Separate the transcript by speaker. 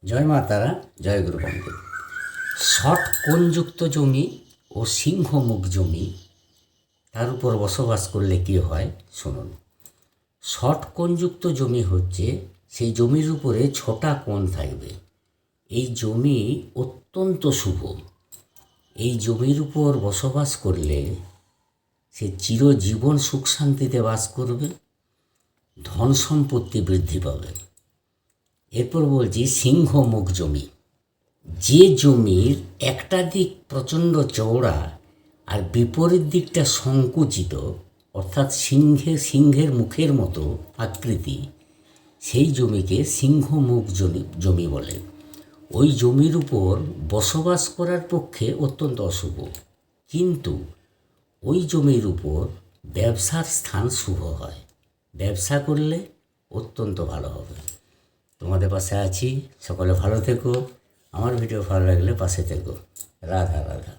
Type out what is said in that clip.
Speaker 1: জয় মা তারা, জয় গুরু বন্দে। ষট কোণযুক্ত জমি ও সিংহমুখ জমি, তার উপর বসবাস করলে কী হয় শুনুন। ষট কোণযুক্ত জমি হচ্ছে সেই জমির উপরে 6টা কোণ থাকবে। এই জমি অত্যন্ত শুভ। এই জমির উপর বসবাস করলে সে চিরজীবন সুখ শান্তিতে বাস করবে, ধন সম্পত্তি বৃদ্ধি পাবে। এরপর বলছি সিংহমুখ জমি। যে জমির একটা দিক প্রচণ্ড চওড়া আর বিপরীত দিকটা সংকুচিত, অর্থাৎ সিংহের মুখের মতো আকৃতি, সেই জমিকে সিংহমুখ জমি বলে। ওই জমির উপর বসবাস করার পক্ষে অত্যন্ত অশুভ, কিন্তু ওই জমির উপর ব্যবসার স্থান শুভ হয়। ব্যবসা করলে অত্যন্ত ভালো হবে। তোমাদের পাশে আছি, সকলে ভালো থেকো। আমার ভিডিও ভালো লাগলে পাশে থেকো। রাধা রাধা।